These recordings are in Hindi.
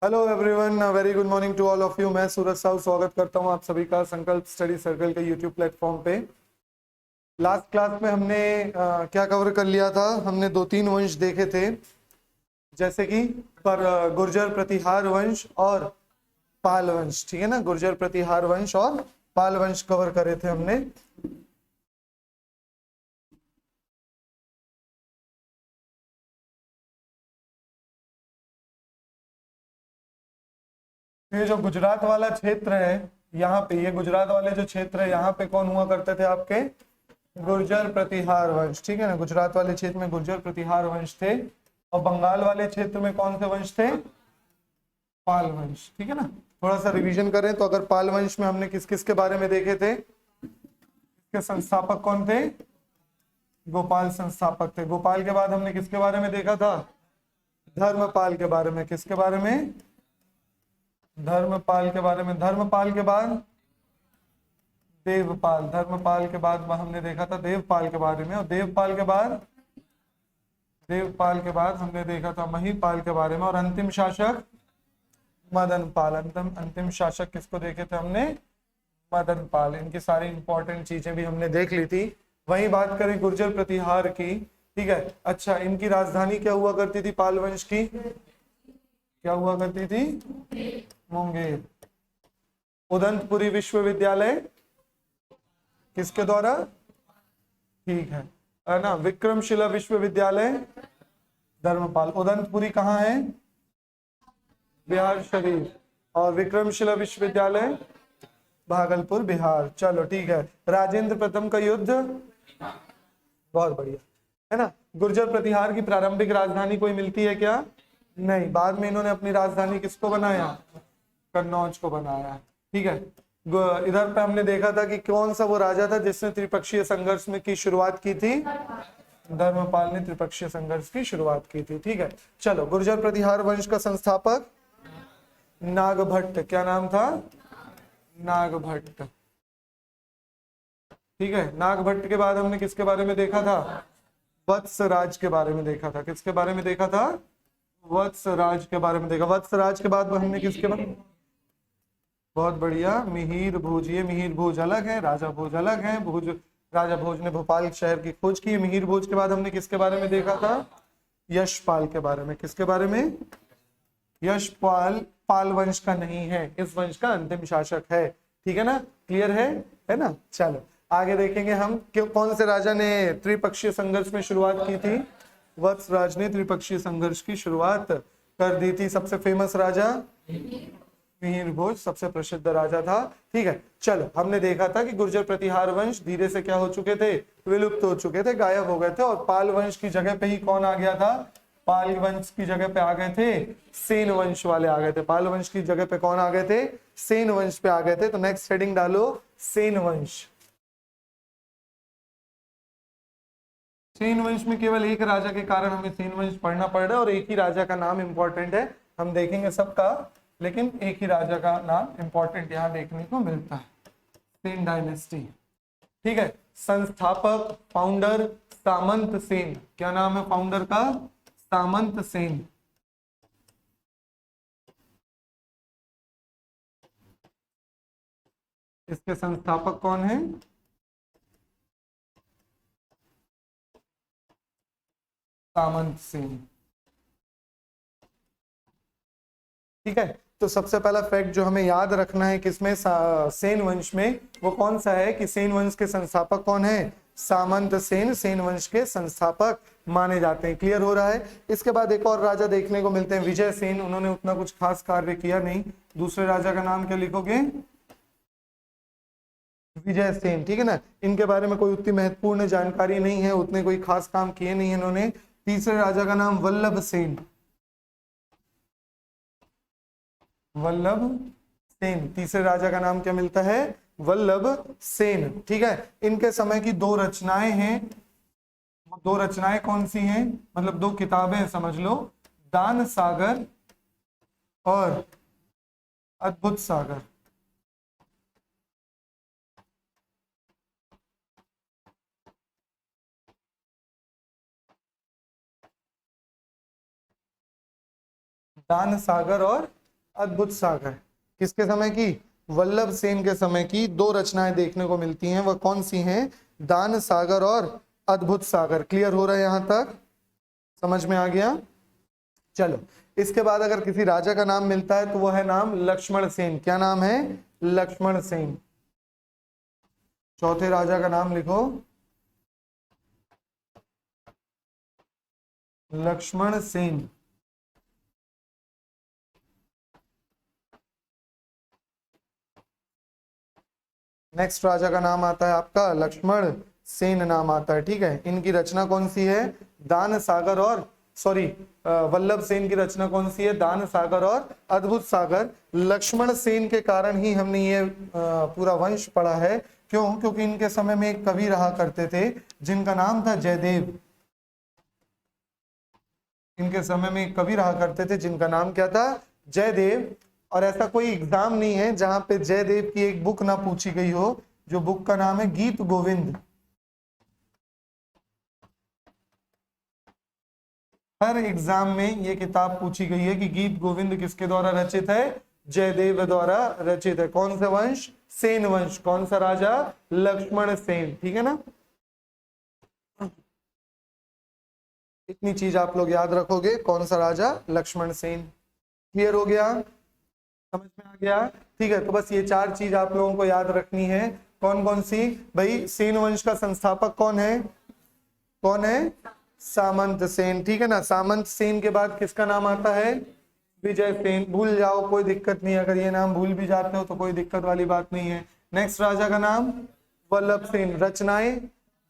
Hello everyone, very good morning to all of you. मैं सूरज साहू स्वागत करता हूं आप सभी का संकल्प स्टडी सर्कल के यूट्यूब प्लेटफॉर्म पे। लास्ट क्लास में हमने क्या कवर कर लिया था? हमने दो तीन वंश देखे थे, जैसे कि पर गुर्जर प्रतिहार वंश और पाल वंश। ठीक है ना, गुर्जर प्रतिहार वंश और पाल वंश कवर करे थे हमने। ये जो गुजरात वाला क्षेत्र है, यहाँ पे ये गुजरात वाले जो क्षेत्र है, यहाँ पे कौन हुआ करते थे? आपके गुर्जर प्रतिहार वंश। ठीक है ना, गुजरात वाले क्षेत्र में गुर्जर प्रतिहार वंश थे। और बंगाल वाले क्षेत्र में कौन से वंश थे? पाल वंश। ठीक है ना, थोड़ा सा रिवीजन करें तो अगर पाल वंश में हमने किस किस के बारे में देखे थे? इसके संस्थापक कौन थे? गोपाल संस्थापक थे। गोपाल के बाद हमने किसके बारे में देखा था? धर्मपाल के बारे में। किसके बारे में? धर्मपाल के बारे में। धर्मपाल के बाद देवपाल। धर्मपाल के बाद हमने देखा था देवपाल के बारे में। और देवपाल के बाद हमने देखा था महीपाल के बारे में। और अंतिम शासक मदनपाल। अंतिम शासक किसको देखे थे हमने? मदनपाल। इनकी सारी इंपॉर्टेंट चीजें भी हमने देख ली थी। वहीं बात करें गुर्जर प्रतिहार की, ठीक है। अच्छा, इनकी राजधानी क्या हुआ करती थी? पाल वंश की क्या हुआ करती थी? मुंगेर। उदंतपुरी विश्वविद्यालय किसके द्वारा? ठीक है ना, विक्रमशिला विश्वविद्यालय धर्मपाल। उदंतपुरी कहाँ है? बिहार शरीफ। और विक्रमशिला विश्वविद्यालय भागलपुर, बिहार। चलो ठीक है। राजेंद्र प्रथम का युद्ध, बहुत बढ़िया, है ना। गुर्जर प्रतिहार की प्रारंभिक राजधानी कोई मिलती है क्या? नहीं। बाद में इन्होंने अपनी राजधानी किसको बनाया? कन्नौज को बनाया। ठीक है। इधर पे हमने देखा था कि कौन सा वो राजा था जिसने त्रिपक्षीय संघर्ष में की शुरुआत की थी? धर्मपाल ने त्रिपक्षीय संघर्ष की शुरुआत की थी। ठीक है। चलो, गुर्जर प्रतिहार वंश का संस्थापक नागभट्ट। क्या नाम था? नागभट्ट। ठीक है। नागभट्ट के बाद हमने किसके बारे में देखा था? वत्सराज के बारे में देखा था। किसके बारे में देखा था? वत्सराज के बारे में देखा। वत्सराज के बाद हमने किसके बारे? बहुत बढ़िया, मिहिर भोज। ये मिहिर भोज अलग है, राजा भोज अलग है। भोज, राजा भोज ने भोपाल शहर की खोज की। मिहिर भोज के बाद हमने किसके बारे में देखा था? यशपाल के बारे में। किसके बारे में? यशपाल पाल वंश का नहीं है, इस वंश का अंतिम शासक है। ठीक है ना, क्लियर है ना। चलो आगे देखेंगे हम कि कौन से राजा ने त्रिपक्षीय संघर्ष में शुरुआत की थी। वत्सराज ने त्रिपक्षीय संघर्ष की शुरुआत कर दी थी। सबसे फेमस राजा मिहिर भोज सबसे प्रसिद्ध राजा था। ठीक है। चलो, हमने देखा था कि गुर्जर प्रतिहार वंश धीरे से क्या हो चुके थे? विलुप्त हो चुके थे, गायब हो गए थे। और पाल वंश की जगह पे ही कौन आ गया था? पाल वंश की जगह पे आ गए थे सेन वंश वाले आ गए थे। पाल वंश की जगह पे कौन आ गए थे? सेन वंश पे आ गए थे। तो नेक्स्ट हेडिंग डालो, सेन वंश। सेन वंश में केवल एक राजा के कारण हमें सेन वंश पढ़ना पड़ रहा है और एक ही राजा का नाम इंपॉर्टेंट है। हम देखेंगे सबका, लेकिन एक ही राजा का नाम इंपॉर्टेंट यहाँ देखने को मिलता है, सेन डायनेस्टी। ठीक है। संस्थापक, फाउंडर सामंत सेन। क्या नाम है फाउंडर का? सामंत सेन। इसके संस्थापक कौन है? सामंत सेन। ठीक है। तो सबसे पहला फैक्ट जो हमें याद रखना है किसमें, सेन वंश में, वो कौन सा है कि सेन वंश के संस्थापक कौन है? सामंत सेन सेन वंश के संस्थापक माने जाते हैं। क्लियर हो रहा है। इसके बाद एक और राजा देखने को मिलते हैं, विजय सेन। उन्होंने उतना कुछ खास कार्य किया नहीं। दूसरे राजा का नाम क्या लिखोगे? विजय सेन। ठीक है ना, इनके बारे में कोई उतनी महत्वपूर्ण जानकारी नहीं है, उतने कोई खास काम किए नहीं है इन्होंने। तीसरे राजा का नाम वल्लभ सेन। वल्लभ सेन। तीसरे राजा का नाम क्या मिलता है? वल्लभ सेन। ठीक है। इनके समय की दो रचनाएं हैं। वो दो रचनाएं कौन सी हैं? मतलब दो किताबें हैं, समझ लो, दान सागर और अद्भुत सागर। दान सागर और अद्भुत सागर। किसके समय की? वल्लभ सेन के समय की दो रचनाएं देखने को मिलती हैं, वह कौन सी हैं? दान सागर और अद्भुत सागर। क्लियर हो रहा है यहां तक? समझ में आ गया? चलो, इसके बाद अगर किसी राजा का नाम मिलता है तो वह है नाम लक्ष्मण सेन। क्या नाम है? लक्ष्मण सेन। चौथे राजा का नाम लिखो, लक्ष्मण सेन। नेक्स्ट राजा का नाम आता है आपका लक्ष्मण सेन नाम आता है। ठीक है, इनकी रचना कौन सी है? दान सागर और वल्लभ सेन की रचना कौन सी है? दान सागर और अद्भुत सागर। लक्ष्मण सेन के कारण ही हमने ये पूरा वंश पढ़ा है। क्यों? क्योंकि इनके समय में एक कवि रहा करते थे जिनका नाम था जयदेव। इनके समय में एक कवि रहा करते थे जिनका नाम क्या था? जयदेव। और ऐसा कोई एग्जाम नहीं है जहां पे जयदेव की एक बुक ना पूछी गई हो, जो बुक का नाम है गीत गोविंद। हर एग्जाम में ये किताब पूछी गई है कि गीत गोविंद किसके द्वारा रचित है? जयदेव द्वारा रचित है। कौन सा वंश? सेन वंश। कौन सा राजा? लक्ष्मण सेन। ठीक है ना? इतनी चीज आप लोग याद रखोगे। कौन सा राजा? लक्ष्मण सेन। क्लियर हो गया? समझ में आ गया? ठीक है, तो बस ये चार चीज आप लोगों को याद रखनी है। कौन कौन सी? भाई, सेन वंश का संस्थापक कौन है? कौन है? सामंत सेन। ठीक है ना? सामंत सेन के बाद किसका नाम आता है? विजय सेन। भूल जाओ, कोई दिक्कत नहीं। अगर ये नाम भूल भी जाते हो तो कोई दिक्कत वाली बात नहीं है। नेक्स्ट राजा का नाम वल्लभ सेन। रचनाएं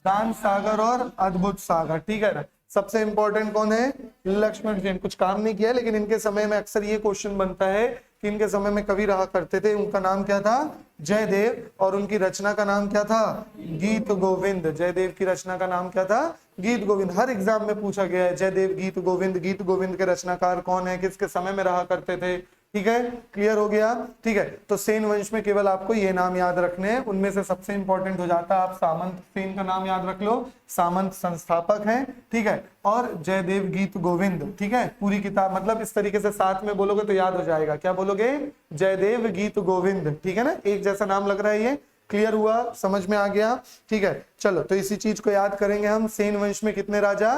दान सागर और अद्भुत सागर। ठीक है ना? सबसे इंपॉर्टेंट कौन है? लक्ष्मण सेन। कुछ काम नहीं किया, लेकिन इनके समय में अक्सर ये क्वेश्चन बनता है कि इनके समय में कवि रहा करते थे, उनका नाम क्या था? जयदेव। और उनकी रचना का नाम क्या था? गीत गोविंद। जयदेव की रचना का नाम क्या था? गीत गोविंद। हर एग्जाम में पूछा गया है जयदेव गीत गोविंद। गीत गोविंद के रचनाकार कौन है? किसके समय में रहा करते थे? ठीक है, क्लियर हो गया? ठीक है, तो सेन वंश में केवल आपको ये नाम याद रखने हैं। उनमें से सबसे इंपॉर्टेंट हो जाता है, आप सामंत सेन का नाम याद रख लो। सामंत संस्थापक हैं। ठीक है, और जयदेव गीत गोविंद। ठीक है, पूरी किताब मतलब इस तरीके से साथ में बोलोगे तो याद हो जाएगा। क्या बोलोगे? जयदेव गीत गोविंद। ठीक है ना? एक जैसा नाम लग रहा है ये। क्लियर हुआ? समझ में आ गया? ठीक है, चलो, तो इसी चीज को याद करेंगे हम। सेन वंश में कितने राजा?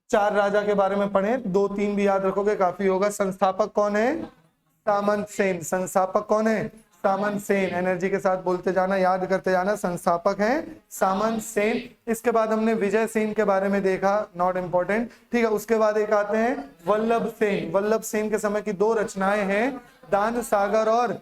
4 राजा के बारे में पढ़े, 2-3 भी याद रखोगे काफी होगा। संस्थापक कौन है? सामंत सेन। संस्थापक कौन है? सामंत सेन। एनर्जी के साथ बोलते जाना, याद करते जाना। संस्थापक है सामंत सेन। इसके बाद हमने विजय सेन के बारे में देखा, नॉट इंपॉर्टेंट। ठीक है, उसके बाद एक आते हैं वल्लभ सेन। वल्लभ सेन के समय की 2 रचनाएं हैं, दान सागर और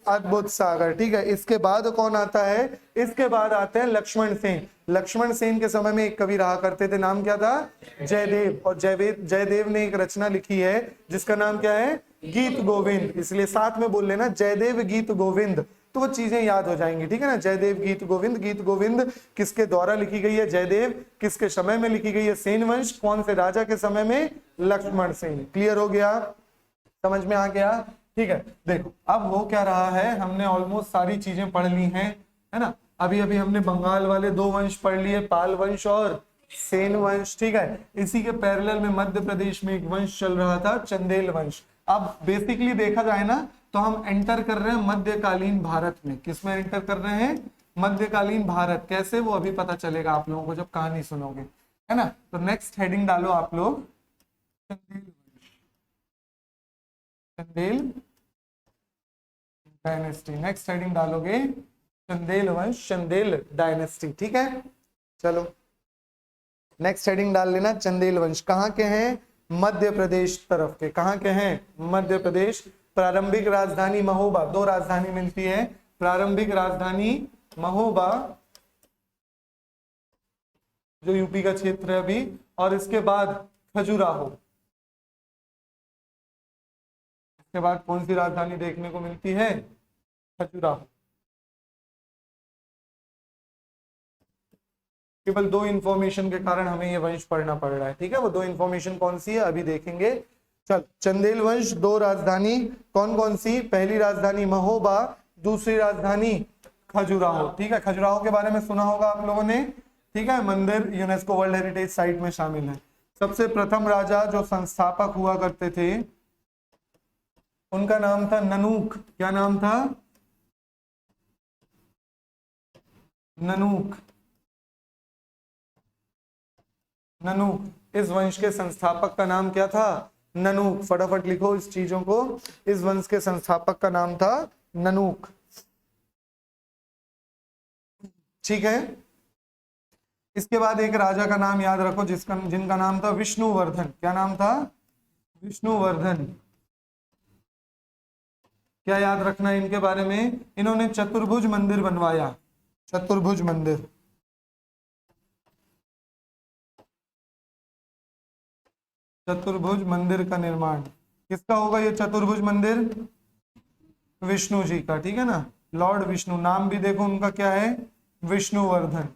अद्भुत सागर। ठीक है, इसके बाद कौन आता है? इसके बाद आते हैं लक्ष्मण सेन। लक्ष्मण सेन के समय में एक कवि रहा करते थे, नाम क्या था? जयदेव। और जयदेव ने एक रचना लिखी है जिसका नाम क्या है? गीत गोविंद। इसलिए साथ में बोल लेना जयदेव गीत गोविंद, तो वो चीजें याद हो जाएंगी। ठीक है ना? जयदेव गीत गोविंद। गीत गोविंद किसके द्वारा लिखी गई है? जयदेव। किसके समय में लिखी गई है? सेन वंश। कौन से राजा के समय में? लक्ष्मण सेन। क्लियर हो गया? समझ में आ गया? ठीक है, देखो अब हो क्या रहा है, हमने ऑलमोस्ट सारी चीजें पढ़ ली हैं, है ना? अभी अभी हमने बंगाल वाले 2 वंश पढ़ लिए, पाल वंश और सेन वंश। ठीक है, इसी के पैरेलल में मध्य प्रदेश में एक वंश चल रहा था, चंदेल वंश। अब बेसिकली देखा जाए ना तो हम एंटर कर रहे हैं मध्यकालीन भारत में। किसमें एंटर कर रहे हैं? मध्यकालीन भारत। कैसे? वो अभी पता चलेगा आप लोगों को जब कहानी सुनोगे, है ना? तो नेक्स्ट हेडिंग डालो आप लोग, चंदेल डायनेस्टी। नेक्स्ट हेडिंग डालोगे चंदेल वंश, चंदेल डायनेस्टी। ठीक है, चलो नेक्स्ट हेडिंग डाल लेना चंदेल वंश। कहाँ के हैं? मध्य प्रदेश तरफ के। कहाँ के हैं? मध्य प्रदेश। प्रारंभिक राजधानी महोबा। 2 राजधानी मिलती है, प्रारंभिक राजधानी महोबा जो यूपी का क्षेत्र है अभी, और इसके बाद खजुराहो। इसके बाद कौन सी राजधानी देखने को मिलती है? खजुराहो। केवल 2 इंफॉर्मेशन के कारण हमें ये वंश पढ़ना पड़ रहा है। ठीक है, वो 2 इंफॉर्मेशन कौन सी है अभी देखेंगे। चल, चंदेल वंश 2 राजधानी कौन कौन सी? पहली राजधानी महोबा, दूसरी राजधानी खजुराहो। ठीक है, खजुराहो के बारे में सुना होगा आप लोगों ने। ठीक है, मंदिर यूनेस्को वर्ल्ड हेरिटेज साइट में शामिल है। सबसे प्रथम राजा जो संस्थापक हुआ करते थे उनका नाम था ननूक। क्या नाम था? ननूक। ननूक। इस वंश के संस्थापक का नाम क्या था? ननूक। फटाफट लिखो इस चीजों को। इस वंश के संस्थापक का नाम था ननूक। ठीक है। इसके बाद एक राजा का नाम याद रखो जिनका नाम था विष्णुवर्धन। क्या नाम था? विष्णुवर्धन। क्या याद रखना है इनके बारे में? इन्होंने चतुर्भुज मंदिर बनवाया। चतुर्भुज मंदिर। चतुर्भुज मंदिर का निर्माण किसका होगा? ये चतुर्भुज मंदिर विष्णु जी का। ठीक है ना, लॉर्ड विष्णु। नाम भी देखो उनका क्या है? विष्णुवर्धन।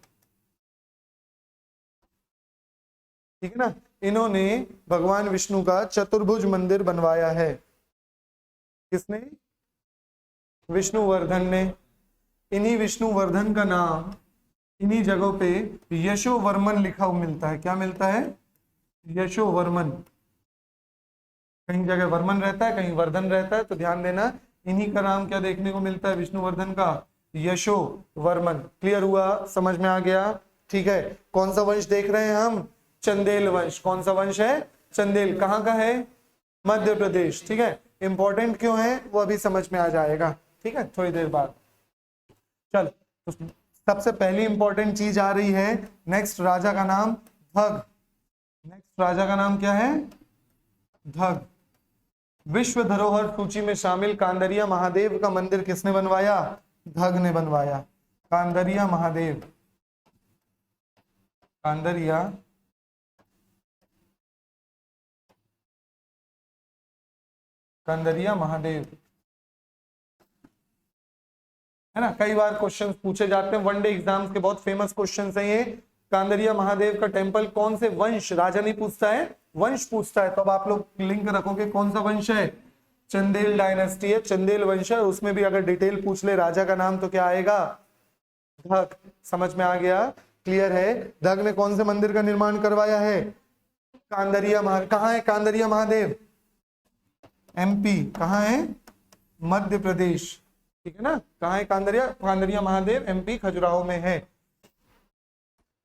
ठीक है ना, इन्होंने भगवान विष्णु का चतुर्भुज मंदिर बनवाया है। किसने? विष्णुवर्धन ने। इन्हीं विष्णुवर्धन का नाम इन्हीं जगहों पे यशोवर्मन लिखा हुआ मिलता है। क्या मिलता है? यशोवर्मन। कहीं जगह वर्मन रहता है, कहीं वर्धन रहता है, तो ध्यान देना। इन्हीं का नाम क्या देखने को मिलता है विष्णुवर्धन का? यशोवर्मन। क्लियर हुआ? समझ में आ गया? ठीक है। कौन सा वंश देख रहे हैं हम? चंदेल वंश। कौन सा वंश है? चंदेल। कहाँ का है? मध्य प्रदेश। ठीक है। इंपॉर्टेंट क्यों है वो अभी समझ में आ जाएगा। ठीक है, थोड़ी देर बाद। चल, तो सबसे पहली इंपॉर्टेंट चीज आ रही है। नेक्स्ट राजा का नाम धग। नेक्स्ट राजा का नाम क्या है? धग। विश्व धरोहर सूची में शामिल कांदरिया महादेव का मंदिर किसने बनवाया? धग ने बनवाया। कांदरिया महादेव। कांदरिया कांदरिया महादेव है ना। कई बार क्वेश्चंस पूछे जाते हैं वनडे एग्जाम्स के, बहुत फेमस क्वेश्चंस हैं ये। कांदरिया महादेव का टेंपल कौन से वंश? राजा नहीं पूछता है, वंश पूछता है। तो अब आप लोग लिंक रखोगे कौन सा वंश है? चंदेल डायनेस्टी है, चंदेल वंश है। उसमें भी अगर डिटेल पूछ ले राजा का नाम तो क्या आएगा? धग। समझ में आ गया? क्लियर है? धग ने कौन से मंदिर का निर्माण करवाया है? कांदरिया कहाँ है कांदरिया महादेव? एमपी। कहाँ है? मध्य प्रदेश। ठीक है ना। कहाँ है कांदरिया? कांदरिया महादेव एमपी खजुराहो में है।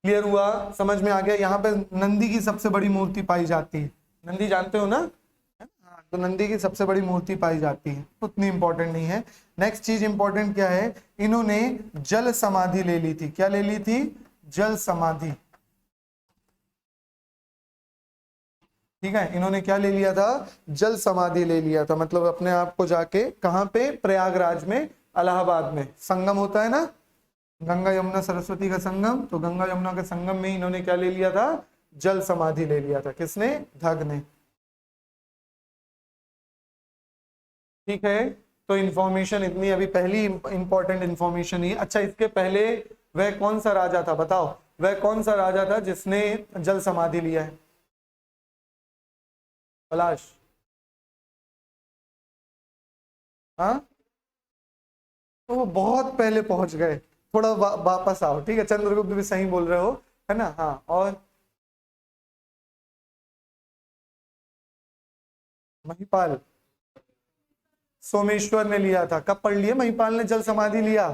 क्लियर हुआ? समझ में आ गया? यहाँ पे नंदी की सबसे बड़ी मूर्ति पाई जाती है। नंदी जानते हो ना? हाँ, तो नंदी की सबसे बड़ी मूर्ति पाई जाती है। उतनी इंपॉर्टेंट नहीं है। नेक्स्ट चीज इंपॉर्टेंट क्या है? इन्होंने जल समाधि ले ली थी। क्या ले ली थी? जल समाधि। ठीक है, इन्होंने क्या ले लिया था? जल समाधि ले लिया था। मतलब अपने आप को जाके कहां पे? प्रयागराज में, इलाहाबाद में संगम होता है ना, गंगा यमुना सरस्वती का संगम। तो गंगा यमुना के संगम में इन्होंने क्या ले लिया था? जल समाधि ले लिया था। किसने? धग ने। ठीक है, तो इंफॉर्मेशन इतनी अभी पहली इंपॉर्टेंट इंफॉर्मेशन ही। अच्छा, इसके पहले वह कौन सा राजा था? बताओ, वह कौन सा राजा था जिसने जल समाधि लिया है? पलाश। हाँ, तो वो बहुत पहले पहुंच गए। थोड़ा वापस आओ। ठीक है, चंद्रगुप्त भी सही बोल रहे हो, है ना। हाँ, और महिपाल। सोमेश्वर ने लिया था। कब पढ़ लिया? महिपाल ने जल समाधि लिया।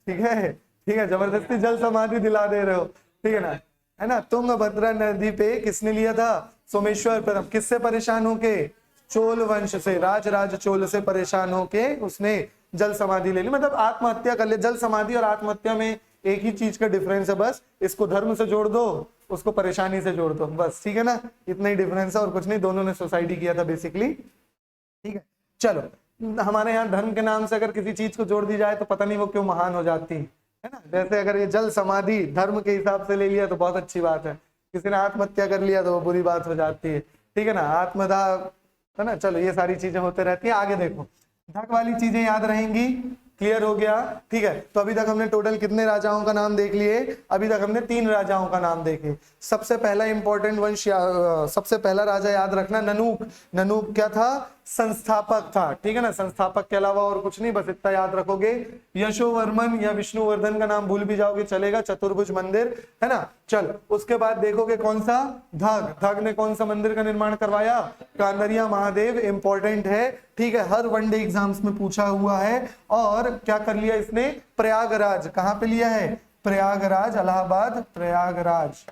ठीक है, ठीक है, जबरदस्ती जल समाधि दिला दे रहे हो। ठीक है ना, है ना। तुंगभद्रा नदी पे किसने लिया था? सोमेश्वर। पर किससे परेशान होके? चोल वंश से, राज चोल से परेशान होके उसने जल समाधि ले ली। मतलब आत्महत्या कर ले। जल समाधि और आत्महत्या में एक ही चीज का डिफरेंस है, बस इसको धर्म से जोड़ दो, उसको परेशानी से जोड़ दो, बस। ठीक है ना, इतना ही डिफरेंस है और कुछ नहीं। दोनों ने सुसाइडी किया था बेसिकली। ठीक है, चलो। हमारे यहाँ धर्म के नाम से अगर किसी चीज को जोड़ दी जाए तो पता नहीं वो क्यों महान हो जाती है ना। जैसे अगर ये जल समाधि धर्म के हिसाब से ले लिया तो बहुत अच्छी बात है, किसी ने आत्महत्या कर लिया तो वो बुरी बात हो जाती है। ठीक है ना, आत्मदाह, है ना। चलो, ये सारी चीजें होते रहती है। आगे देखो, धक वाली चीजें याद रहेंगी। क्लियर हो गया? ठीक है, तो अभी तक हमने टोटल कितने राजाओं का नाम देख लिए? अभी तक हमने 3 राजाओं का नाम देखे। सबसे पहला इंपॉर्टेंट वंश सबसे पहला राजा याद रखना, ननूक। ननूक क्या था? संस्थापक था, ठीक है ना, संस्थापक के अलावा और कुछ नहीं, बस इतना याद रखोगे। यशोवर्मन या विष्णुवर्धन का नाम भूल भी जाओगे चलेगा, चतुर्भुज मंदिर, है ना। चल उसके बाद देखोगे कौन सा, धग, धग ने कौन सा मंदिर का निर्माण करवाया, कांदरिया महादेव, इंपॉर्टेंट है, ठीक है, हर वनडे एग्जाम्स में पूछा हुआ है। और क्या कर लिया इसने, प्रयागराज, कहां पे लिया है, प्रयागराज, इलाहाबाद, प्रयागराज,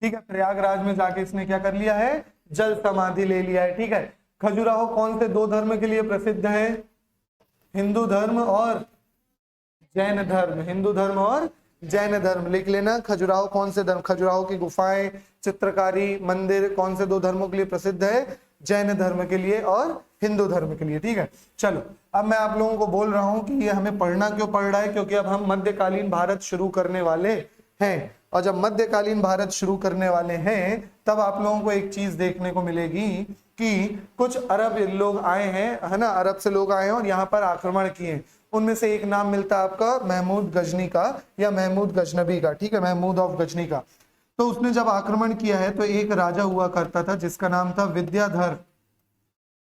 ठीक है, प्रयागराज में जाके इसने क्या कर लिया है, जल समाधि ले लिया है, ठीक है। खजुराहो कौन से दो धर्म के लिए प्रसिद्ध है, हिंदू धर्म और जैन धर्म, हिंदू धर्म और जैन धर्म, लिख लेना। खजुराहो कौन से धर्म, खजुराहो की गुफाएं, चित्रकारी, मंदिर कौन से दो धर्मों के लिए प्रसिद्ध है, जैन धर्म के लिए और हिंदू धर्म के लिए, ठीक है। चलो अब मैं आप लोगों को बोल रहा हूं कि ये हमें पढ़ना क्यों पड़ रहा है, क्योंकि अब हम मध्यकालीन भारत शुरू करने वाले हैं, और जब मध्यकालीन भारत शुरू करने वाले हैं तब आप लोगों को एक चीज देखने को मिलेगी कि कुछ अरब लोग आए हैं, है ना, अरब से लोग आए हैं और यहाँ पर आक्रमण किए। उनमें से एक नाम मिलता है आपका महमूद गजनी का या महमूद गजनबी का, ठीक है, महमूद ऑफ गजनी का। तो उसने जब आक्रमण किया है तो एक राजा हुआ करता था जिसका नाम था विद्याधर।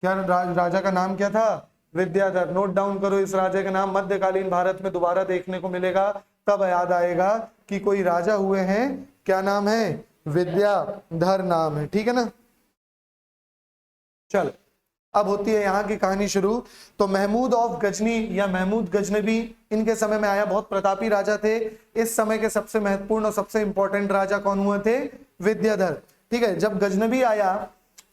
क्या राजा का नाम क्या था, विद्याधर। नोट डाउन करो इस राजा का नाम, मध्यकालीन भारत में दोबारा देखने को मिलेगा, तब याद आएगा कि कोई राजा हुए हैं, क्या नाम है, विद्याधर नाम है, ठीक है ना। चल अब होती है यहाँ की कहानी शुरू। तो महमूद ऑफ गजनी या महमूद गजनबी इनके समय में आया, बहुत प्रतापी राजा थे। इस समय के सबसे महत्वपूर्ण और सबसे इंपॉर्टेंट राजा कौन हुए थे, विद्याधर, ठीक है। जब गजनबी आया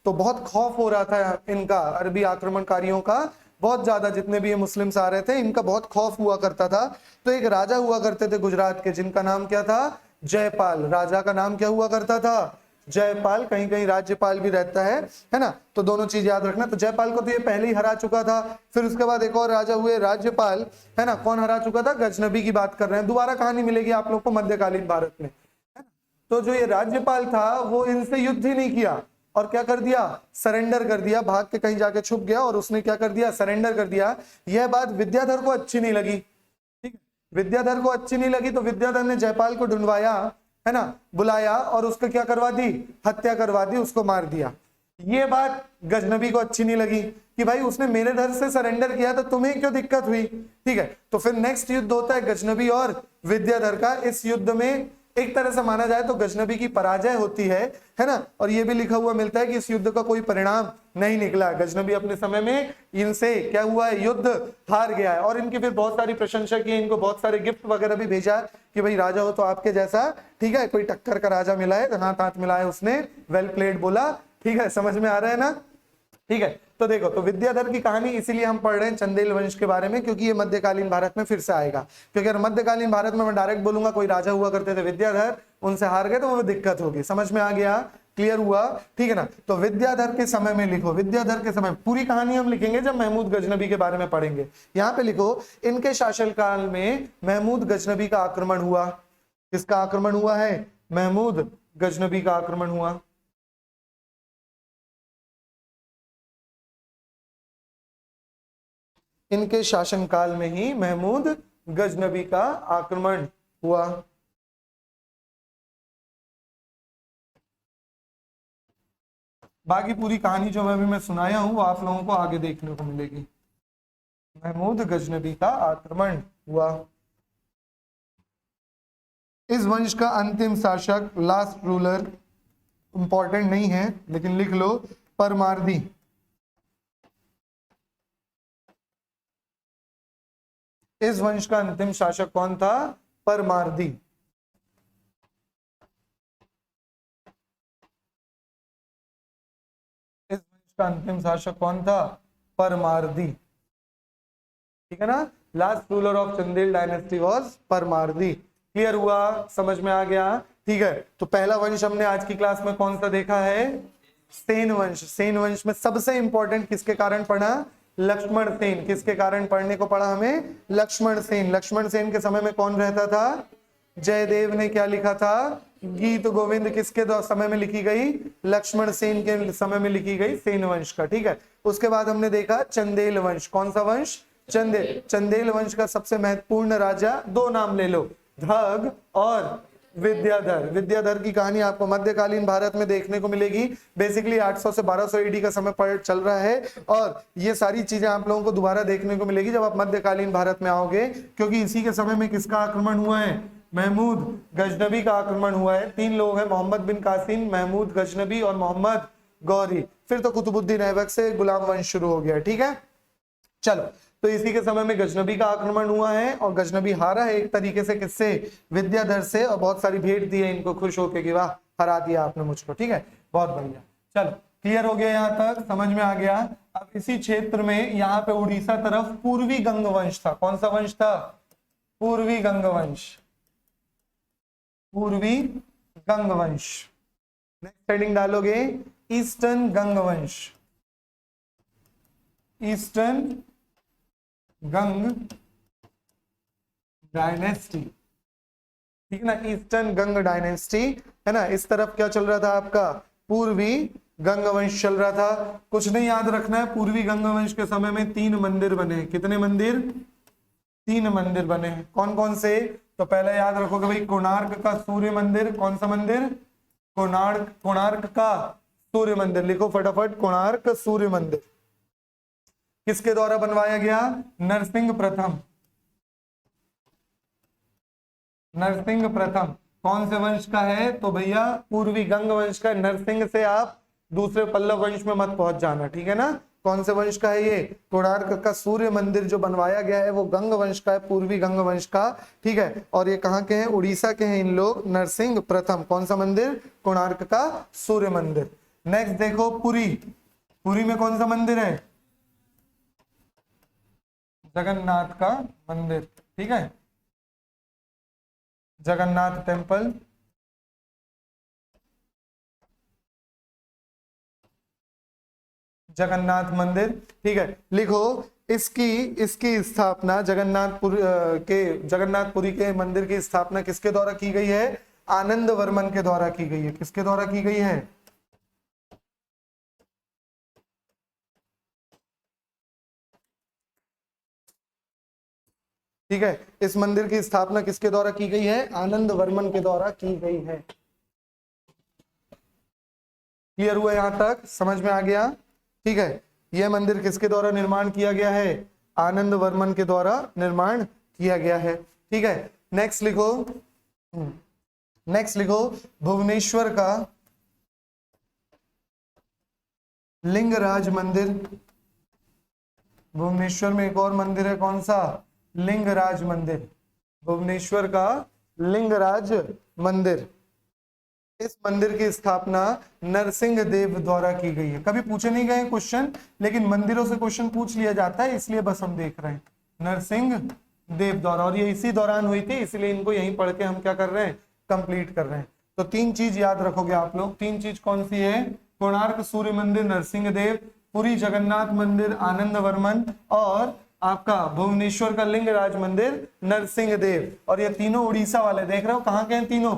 तो बहुत खौफ हो रहा था इनका, अरबी आक्रमणकारियों का बहुत ज्यादा, जितने भी ये मुस्लिम्स आ रहे थे इनका बहुत खौफ हुआ करता था। तो एक राजा हुआ करते थे गुजरात के, जिनका नाम क्या था, जयपाल। राजा का नाम क्या हुआ करता था, जयपाल, कहीं कहीं राज्यपाल भी रहता है ना, तो दोनों चीज याद रखना। तो जयपाल को तो ये पहले ही हरा चुका था, फिर उसके बाद एक और राजा हुए राज्यपाल, है ना, कौन हरा चुका था, गजनबी की बात कर रहे हैं। दोबारा कहानी मिलेगी आप लोग को मध्यकालीन भारत में, है ना। तो जो ये राज्यपाल था वो इनसे युद्ध ही नहीं किया और क्या कर दिया, सरेंडर कर दिया, भाग के कहीं जाके छुप गया और उसने क्या कर दिया, सरेंडर कर दिया। यह बात विद्याधर को अच्छी नहीं लगी, ठीक है, विद्याधर को अच्छी नहीं लगी, तो विद्याधर ने जयपाल को ढूंढवाया, है ना, बुलाया और उसको क्या करवा दी, हत्या करवा दी, उसको मार दिया। ये बात गजनबी को अच्छी नहीं लगी कि भाई उसने मेरे घर से सरेंडर किया तो तुम्हें क्यों दिक्कत हुई, ठीक है। तो फिर नेक्स्ट युद्ध होता है गजनबी और विद्याधर का। इस युद्ध में एक तरह से माना जाए तो गजनबी की पराजय होती है ना, और ये भी लिखा हुआ मिलता है कि इस युद्ध का कोई परिणाम नहीं निकला। गजनबी अपने समय में इनसे क्या हुआ है, युद्ध हार गया है। और इनकी फिर बहुत सारी प्रशंसा की, इनको बहुत सारे गिफ्ट वगैरह भी भेजा कि भाई राजा हो तो आपके जैसा, ठीक है, कोई टक्कर का राजा मिला है, हाथ हाथ मिलाया उसने, वेल प्लेड बोला, ठीक है, समझ में आ रहा है ना, ठीक है। तो देखो, तो विद्याधर की कहानी इसीलिए हम पढ़ रहे हैं चंदेल वंश के बारे में, क्योंकि ये मध्यकालीन भारत में फिर से आएगा। क्योंकि अगर मध्यकालीन भारत में मैं डायरेक्ट बोलूंगा कोई राजा हुआ करते थे विद्याधर, उनसे हार गए, तो वो दिक्कत होगी। समझ में आ गया, क्लियर हुआ, ठीक है ना। तो विद्याधर के समय में लिखो, विद्याधर के समय, पूरी कहानी हम लिखेंगे जब महमूद गजनबी के बारे में पढ़ेंगे। यहाँ पे लिखो, इनके शासनकाल में महमूद गजनबी का आक्रमण हुआ। किसका आक्रमण हुआ है, महमूद गजनबी का आक्रमण हुआ। इनके शासनकाल में ही महमूद गजनबी का आक्रमण हुआ। बाकी पूरी कहानी जो मैं सुनाया हूं वो आप लोगों को आगे देखने को मिलेगी। महमूद गजनबी का आक्रमण हुआ। इस वंश का अंतिम शासक, लास्ट रूलर, इंपॉर्टेंट नहीं है लेकिन लिख लो, परमार्दी। इस वंश का अंतिम शासक कौन था, परमार्दी। इस वंश का अंतिम शासक कौन था, परमार्दी, ठीक है ना। Last ruler of Chandel dynasty was Paramardi. Clear हुआ, समझ में आ गया, ठीक है। तो पहला वंश हमने आज की क्लास में कौन सा देखा है, सेन वंश। सेन वंश में सबसे इंपॉर्टेंट किसके कारण पढ़ा, लक्ष्मण सेन। किसके कारण पढ़ने को पड़ा हमें, लक्ष्मण सेन। लक्ष्मण सेन के समय में कौन रहता था, जयदेव ने क्या लिखा था, गीत गोविंद किसके समय में लिखी गई, लक्ष्मण सेन के समय में लिखी गई, सेन वंश का, ठीक है। उसके बाद हमने देखा चंदेल वंश। कौन सा वंश, चंदेल। चंदेल वंश का सबसे महत्वपूर्ण राजा, दो नाम ले लो, धग और विद्याधर। विद्याधर की कहानी आपको मध्यकालीन भारत में देखने को मिलेगी। बेसिकली 800 से 1200 एडी का समय चल रहा है और ये सारी चीजें आप लोगों को दोबारा देखने को मिलेगी जब आप मध्यकालीन भारत में आओगे, क्योंकि इसी के समय में किसका आक्रमण हुआ है? महमूद गजनबी का आक्रमण हुआ है। 3 लोग हैं, मोहम्मद बिन कासिम, महमूद गजनबी और मोहम्मद गौरी। फिर तो कुतुबुद्दीन ऐबक से गुलाम वंश शुरू हो गया। ठीक है, चलो, तो इसी के समय में गजनबी का आक्रमण हुआ है और गजनबी हारा है एक तरीके से, किससे? विद्याधर से, और बहुत सारी भेंट दी है इनको, खुश होके कि वाह हरा दिया आपने मुझको। ठीक है, बहुत बढ़िया। चलो, क्लियर हो गया, यहाँ तक समझ में आ गया। अब इसी क्षेत्र में यहाँ पे उड़ीसा तरफ पूर्वी गंग वंश था। कौन सा वंश था? पूर्वी गंग वंश। पूर्वी गंग वंश। नेक्स्ट हेडिंग डालोगे ईस्टर्न गंग वंश। ईस्टर्न गंग डायनेस्टी। ठीक है ना, ईस्टर्न गंग डायनेस्टी है ना। इस तरफ क्या चल रहा था आपका? पूर्वी गंग वंश चल रहा था। कुछ नहीं याद रखना है, पूर्वी गंग वंश के समय में 3 मंदिर बने। कितने मंदिर? 3 मंदिर बने हैं। कौन कौन से? तो पहले याद रखोगे भाई, कोणार्क का सूर्य मंदिर। कौन सा मंदिर? कोणार्क का सूर्य मंदिर। लिखो फटाफट, कोणार्क सूर्य मंदिर किसके द्वारा बनवाया गया? नरसिंह प्रथम। नरसिंह प्रथम कौन से वंश का है? तो भैया पूर्वी गंग वंश का। नरसिंह से आप दूसरे पल्लव वंश में मत पहुंच जाना, ठीक है ना। कौन से वंश का है ये? कोणार्क का सूर्य मंदिर जो बनवाया गया है वो गंग वंश का है, पूर्वी गंग वंश का। ठीक है, और ये कहाँ के हैं? उड़ीसा के हैं इन लोग। नरसिंह प्रथम। कौन सा मंदिर? कोणार्क का सूर्य मंदिर। नेक्स्ट देखो पुरी। पुरी में कौन सा मंदिर है? जगन्नाथ का मंदिर। ठीक है, जगन्नाथ टेम्पल। जगन्नाथ मंदिर। ठीक है, लिखो इसकी स्थापना जगन्नाथपुरी के मंदिर की स्थापना किसके द्वारा की गई है? आनंद वर्मन के द्वारा की गई है। किसके द्वारा की गई है? ठीक है, इस मंदिर की स्थापना किसके द्वारा की गई है? आनंद वर्मन के द्वारा की गई है। क्लियर हुआ यहां तक? समझ में आ गया? ठीक है, यह मंदिर किसके द्वारा निर्माण किया गया है? आनंद वर्मन के द्वारा निर्माण किया गया है। ठीक है, नेक्स्ट लिखो भुवनेश्वर का लिंगराज मंदिर। भुवनेश्वर में एक और मंदिर है, कौन सा? लिंगराज मंदिर। भुवनेश्वर का लिंगराज मंदिर। इस मंदिर की स्थापना नरसिंह देव द्वारा की गई है। कभी पूछे नहीं गए क्वेश्चन, लेकिन मंदिरों से क्वेश्चन पूछ लिया जाता है, इसलिए बस हम देख रहे हैं। नरसिंह देव द्वारा, और ये इसी दौरान हुई थी, इसलिए इनको यहीं पढ़ के हम क्या कर रहे हैं? कंप्लीट कर रहे हैं। तो 3 चीज याद रखोगे आप लोग। 3 चीज कौन सी है? कोणार्क सूर्य मंदिर नरसिंह देव, पुरी जगन्नाथ मंदिर आनंद वर्मन, और आपका भुवनेश्वर का लिंगराज मंदिर नरसिंह देव। और ये तीनों उड़ीसा वाले, देख रहे हो कहाँ के हैं तीनों,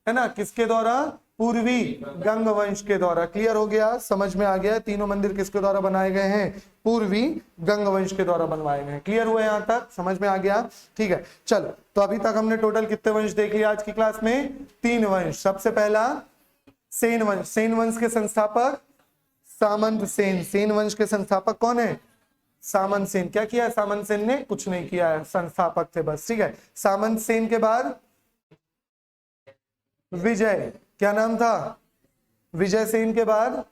है ना। किसके द्वारा? पूर्वी गंग वंश के द्वारा। क्लियर हो गया? समझ में आ गया? तीनों मंदिर किसके द्वारा बनाए गए हैं? पूर्वी गंग वंश के द्वारा बनवाए गए हैं। क्लियर हुआ यहां तक? समझ में आ गया? ठीक है, चलो, तो अभी तक हमने टोटल कितने वंश देख लिए आज की क्लास में? 3 वंश। सबसे पहला सेन वंश। सेन वंश के संस्थापक सामंत सेन। सेन वंश के संस्थापक कौन है? सामंत सेन। क्या किया है सामंत सेन ने? कुछ नहीं किया है, संस्थापक थे बस। ठीक है, सामंत सेन के बाद विजय, क्या नाम था? विजय सेन के बाद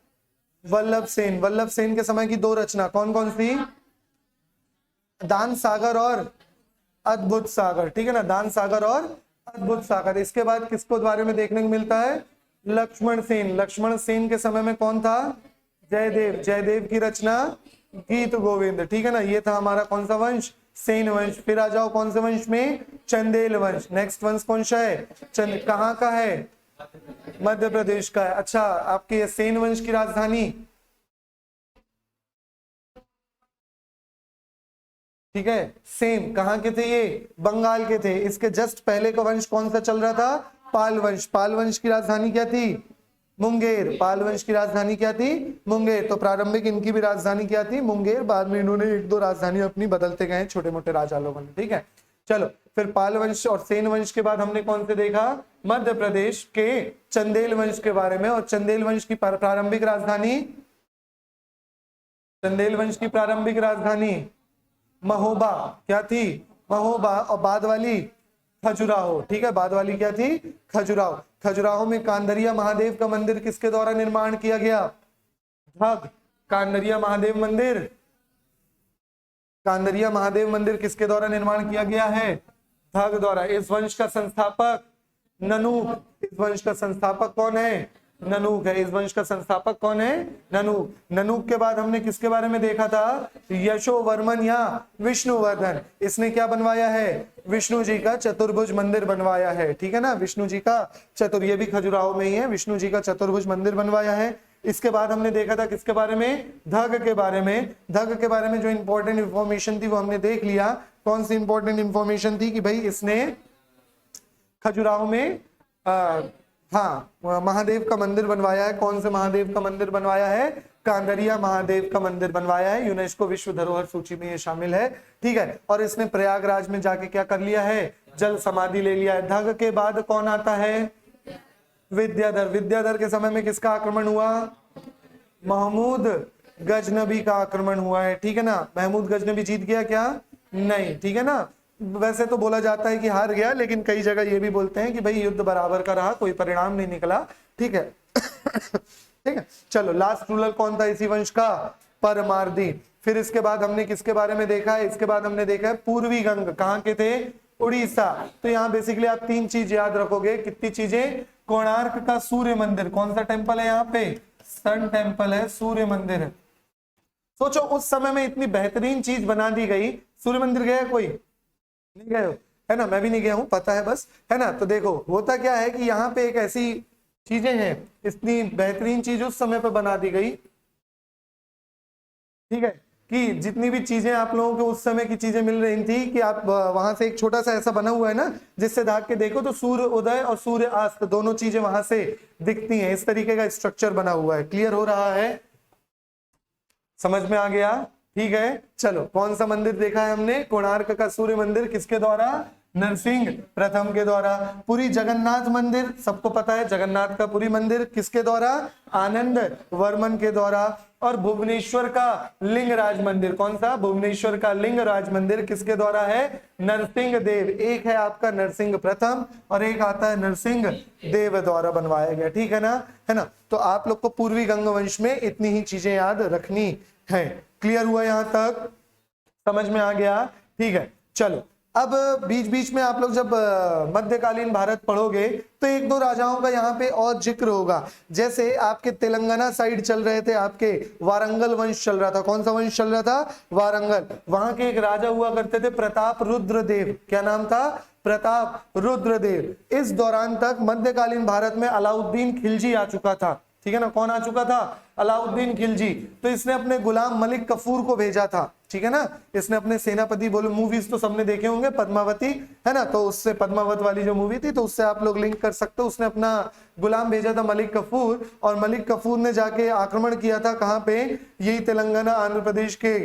वल्लभ सेन। वल्लभ सेन के समय की 2 रचना कौन कौन सी? दान सागर और अद्भुत सागर। ठीक है ना, दान सागर और अद्भुत सागर। इसके बाद किसको बारे में देखने को मिलता है? लक्ष्मण सेन। लक्ष्मण सेन के समय में कौन था? जयदेव। जयदेव की रचना गीत गोविंद। ठीक है ना, ये था हमारा कौन सा वंश? सेन वंश। फिर आ जाओ कौन से वंश में? चंदेल वंश। नेक्स्ट वंश कौन सा है? कहाँ का है? मध्य प्रदेश का है। अच्छा, आपके सेन वंश की राजधानी? ठीक है, सेम। कहाँ के थे ये? बंगाल के थे। इसके जस्ट पहले का वंश कौन सा चल रहा था? पाल वंश। पाल वंश की राजधानी क्या थी? मुंगेर। पाल वंश की राजधानी क्या थी? मुंगेर। तो प्रारंभिक इनकी भी राजधानी क्या थी? मुंगेर। बाद में इन्होंने 1-2 राजधानी अपनी बदलते गए छोटे मोटे राजा लोगों ने। ठीक है, चलो फिर पाल वंश और सेन वंश के बाद हमने कौन से देखा, मध्य प्रदेश के चंदेल वंश के बारे में। और चंदेल वंश की प्रारंभिक राजधानी, चंदेल वंश की प्रारंभिक राजधानी महोबा क्या थी, महोबा। और बाद वाली खजुराहो, ठीक है, बाद वाली क्या थी, खजुराहो। खजुराहो में कांदरिया महादेव का मंदिर किसके द्वारा निर्माण किया गया, धग। कांदरिया महादेव मंदिर, कांदरिया महादेव मंदिर किसके द्वारा निर्माण किया गया है, धग द्वारा। इस वंश का संस्थापक ननूक। इस वंश का संस्थापक कौन है, ननूक है। इस वंश का संस्थापक कौन है, ननूक। ननूक के बाद हमने किसके बारे में देखा था, यशोवर्मन या विष्णुवर्धन। इसने क्या बनवाया है, विष्णु जी का चतुर्भुज मंदिर बनवाया है, ठीक है ना, विष्णु जी का ये भी खजुराहो में ही है, विष्णु जी का चतुर्भुज मंदिर बनवाया है। इसके बाद हमने देखा था किसके बारे में, धग के बारे में। धग के बारे में जो इंपॉर्टेंट इंफॉर्मेशन थी वो हमने देख लिया। कौन सी इंपॉर्टेंट इंफॉर्मेशन थी कि भाई इसने खजुराहो में हाँ महादेव का मंदिर बनवाया है। कौन से महादेव का मंदिर बनवाया है, कांदरिया महादेव का मंदिर बनवाया है। यूनेस्को विश्व धरोहर सूची में ये शामिल है, ठीक है। और इसने प्रयागराज में जाके क्या कर लिया है, जल समाधि ले लिया है। धग के बाद कौन आता है, विद्याधर। विद्याधर के समय में किसका आक्रमण हुआ, महमूद गजनबी का आक्रमण हुआ है, ठीक है ना। महमूद गजनबी जीत गया क्या, नहीं, ठीक है ना। वैसे तो बोला जाता है कि हार गया, लेकिन कई जगह ये भी बोलते हैं कि भाई युद्ध बराबर का रहा, कोई परिणाम नहीं निकला, ठीक है। ठीक है, चलो लास्ट रूलर कौन था इसी वंश का, परमार्दी। फिर इसके बाद हमने किसके बारे में देखा है, इसके बाद हमने देखा है पूर्वी गंग, कहाँ के थे, उड़ीसा। तो यहाँ बेसिकली आप 3 चीज याद रखोगे, कितनी चीजें, कोणार्क का सूर्य मंदिर, कौन सा टेम्पल है यहाँ पे, सन टेम्पल है, सूर्य मंदिर है। सोचो उस समय में इतनी बेहतरीन चीज बना दी गई। सूर्य मंदिर गया कोई, नहीं गए हो, है ना, मैं भी नहीं गया हूं, पता है बस, है ना। तो देखो होता क्या है कि यहाँ पे एक ऐसी चीजें हैं, इतनी बेहतरीन चीज उस समय पे बना दी गई, ठीक है, कि जितनी भी चीजें आप लोगों को उस समय की चीजें मिल रही थी कि आप वहां से एक छोटा सा ऐसा बना हुआ है ना, जिससे दाग के देखो तो सूर्य उदय और सूर्य अस्त दोनों चीजें वहां से दिखती हैं। इस तरीके का स्ट्रक्चर बना हुआ है। क्लियर हो रहा है, समझ में आ गया, ठीक है। चलो कौन सा मंदिर देखा है हमने, कोणार्क का सूर्य मंदिर, किसके द्वारा, नरसिंह प्रथम के द्वारा। पुरी जगन्नाथ मंदिर, सबको पता है जगन्नाथ का पुरी मंदिर किसके द्वारा, आनंद वर्मन के द्वारा। और भुवनेश्वर का लिंगराज मंदिर, कौन सा, भुवनेश्वर का लिंगराज मंदिर किसके द्वारा है, नरसिंह देव। एक है आपका नरसिंह प्रथम और एक आता है नरसिंह देव द्वारा बनवाया गया, ठीक है ना, है ना। तो आप लोग को पूर्वी गंग वंश में इतनी ही चीजें याद रखनी है। क्लियर हुआ यहां तक, समझ में आ गया, ठीक है। चलो अब बीच बीच में आप लोग जब मध्यकालीन भारत पढ़ोगे तो 1-2 राजाओं का यहाँ पे और जिक्र होगा। जैसे आपके तेलंगाना साइड चल रहे थे, आपके वारंगल वंश चल रहा था। कौन सा वंश चल रहा था, वारंगल। वहां के एक राजा हुआ करते थे प्रताप रुद्रदेव, क्या नाम था, प्रताप रुद्रदेव। इस दौरान तक मध्यकालीन भारत में अलाउद्दीन खिलजी आ चुका था, ठीक है ना। कौन आ चुका था, अलाउद्दीन खिलजी। तो इसने अपने गुलाम मलिक कफूर को भेजा था, ठीक है ना। इसने अपने सेनापति, बोलो मूवीज तो सबने देखे होंगे, पद्मावती, है ना, तो उससे पद्मावत वाली जो मूवी थी तो उससे आप लोग लिंक कर सकते हो। उसने अपना गुलाम भेजा था मलिक कफूर, और मलिक कफूर ने जाके आक्रमण किया था कहाँ पे, यही तेलंगाना आंध्र प्रदेश के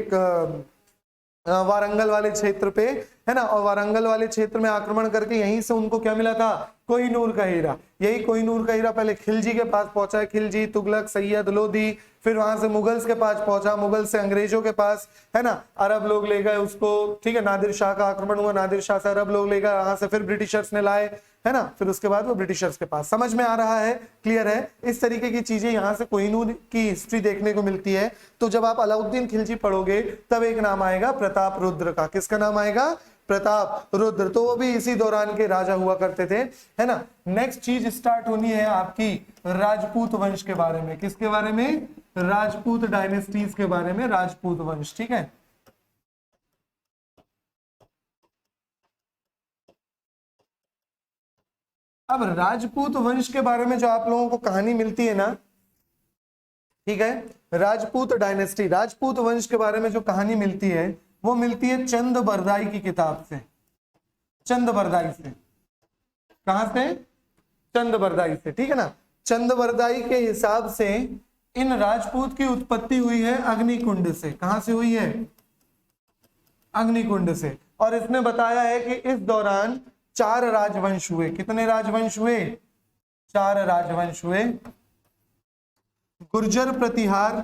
वारंगल वाले क्षेत्र पे, है ना। और वारंगल वाले क्षेत्र में आक्रमण करके यहीं से उनको क्या मिला था, कोहिनूर का हीरा। यही कोहिनूर का हीरा पहले खिलजी के पास पहुंचा है, खिलजी, तुगलक, सैयद, लोधी। फिर वहां से मुगल्स के पास पहुंचा, मुगल से अंग्रेजों के पास, है ना। अरब लोग ले गए उसको, ठीक है। नादिर शाह का आक्रमण हुआ, नादिर शाह से अरब लोग ले गए, वहां से फिर ब्रिटिशर्स ने लाए, है ना। फिर उसके बाद वो ब्रिटिशर्स के पास। समझ में आ रहा है, क्लियर है। इस तरीके की चीजें यहाँ से कोहिनूर की हिस्ट्री देखने को मिलती है। तो जब आप अलाउद्दीन खिलजी पढ़ोगे तब एक नाम आएगा प्रताप रुद्र का। किसका नाम आएगा, प्रताप रुद्र। तो वो भी इसी दौरान के राजा हुआ करते थे, है ना। नेक्स्ट चीज स्टार्ट होनी है आपकी राजपूत वंश के बारे में। किसके बारे में, राजपूत डायनेस्टीज के बारे में, राजपूत वंश, ठीक है। अब राजपूत वंश के बारे में जो आप लोगों को कहानी मिलती है ना, ठीक है, राजपूत डायनेस्टी, राजपूत वंश के बारे में जो कहानी मिलती है वो मिलती है चंद बरदाई की किताब से। चंद बरदाई से, कहां से, चंद बरदाई से, ठीक है ना। चंद बरदाई के हिसाब से इन राजपूत की उत्पत्ति हुई है अग्निकुंड से। कहां से हुई है, अग्निकुंड से। और इसने बताया है कि इस दौरान 4 राजवंश हुए। कितने राजवंश हुए? 4 राजवंश हुए। गुर्जर प्रतिहार,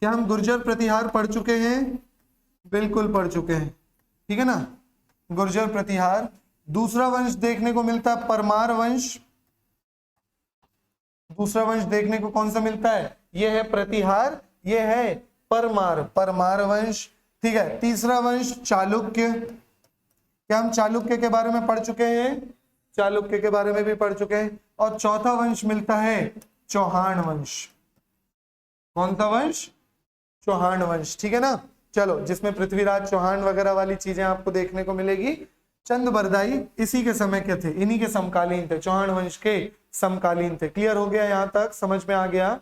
क्या हम गुर्जर प्रतिहार पढ़ चुके हैं? बिल्कुल पढ़ चुके हैं, ठीक है ना, गुर्जर प्रतिहार। दूसरा वंश देखने को मिलता है परमार वंश। दूसरा वंश देखने को कौन सा मिलता है? ये है प्रतिहार, ये है परमार, परमार वंश, ठीक है। तीसरा वंश चालुक्य, क्या हम चालुक्य के बारे में पढ़ चुके हैं? चालुक्य के बारे में भी पढ़ चुके हैं। और चौथा वंश मिलता है चौहान वंश। कौन सा वंश? चौहान वंश, ठीक है ना। चलो, जिसमें पृथ्वीराज चौहान वगैरह वाली चीजें आपको देखने को मिलेगी। चंद बरदाई इसी के समय के थे, इन्हीं के समकालीन थे, चौहान वंश के समकालीन थे। क्लियर हो गया? यहां तक समझ में आ गया?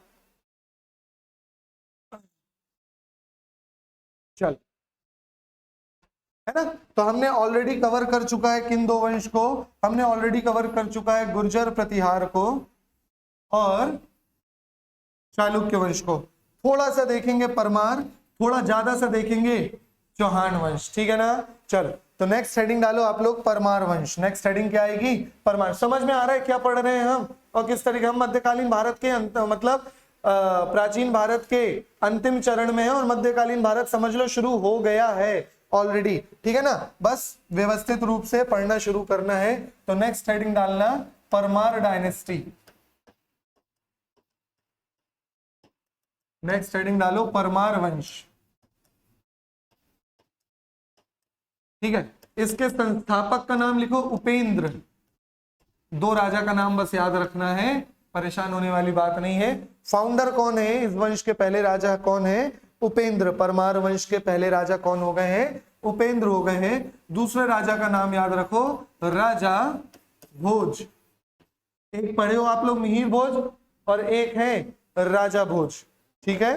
चल, है ना। तो हमने ऑलरेडी कवर कर चुका है किन 2 वंश को? हमने ऑलरेडी कवर कर चुका है गुर्जर प्रतिहार को और चालुक्य वंश को। थोड़ा सा देखेंगे परमार, थोड़ा ज्यादा सा देखेंगे चौहान वंश, ठीक है ना। चलो, तो नेक्स्ट हेडिंग डालो आप लोग, परमार वंश। नेक्स्ट हेडिंग क्या आएगी? परमार। समझ में आ रहा है क्या पढ़ रहे हैं हम और किस तरीके? हम मध्यकालीन भारत के मतलब प्राचीन भारत के अंतिम चरण में है और मध्यकालीन भारत समझ लो शुरू हो गया है ऑलरेडी, ठीक है ना। बस व्यवस्थित रूप से पढ़ना शुरू करना है। तो नेक्स्ट हेडिंग डालना परमार डायनेस्टी। नेक्स्ट हेडिंग डालो परमार वंश, ठीक है। इसके संस्थापक का नाम लिखो उपेंद्र। 2 राजा का नाम बस याद रखना है, परेशान होने वाली बात नहीं है। फाउंडर कौन है इस वंश के? पहले राजा कौन है? उपेंद्र। परमार वंश के पहले राजा कौन हो गए हैं? उपेंद्र हो गए हैं। दूसरे राजा का नाम याद रखो, राजा भोज। एक पढ़े हो आप लोग मिहिर भोज और एक है राजा भोज, ठीक है।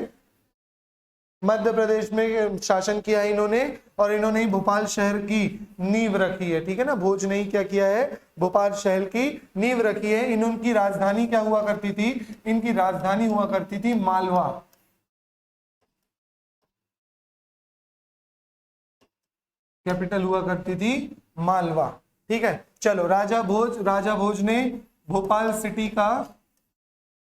मध्य प्रदेश में शासन किया है इन्होंने और इन्होंने ही भोपाल शहर की नींव रखी है, ठीक है ना। भोज ने ही क्या किया है? भोपाल शहर की नींव रखी है। इनकी राजधानी क्या हुआ करती थी? इनकी राजधानी हुआ करती थी मालवा। कैपिटल हुआ करती थी मालवा, ठीक है। चलो, राजा भोज ने भोपाल सिटी का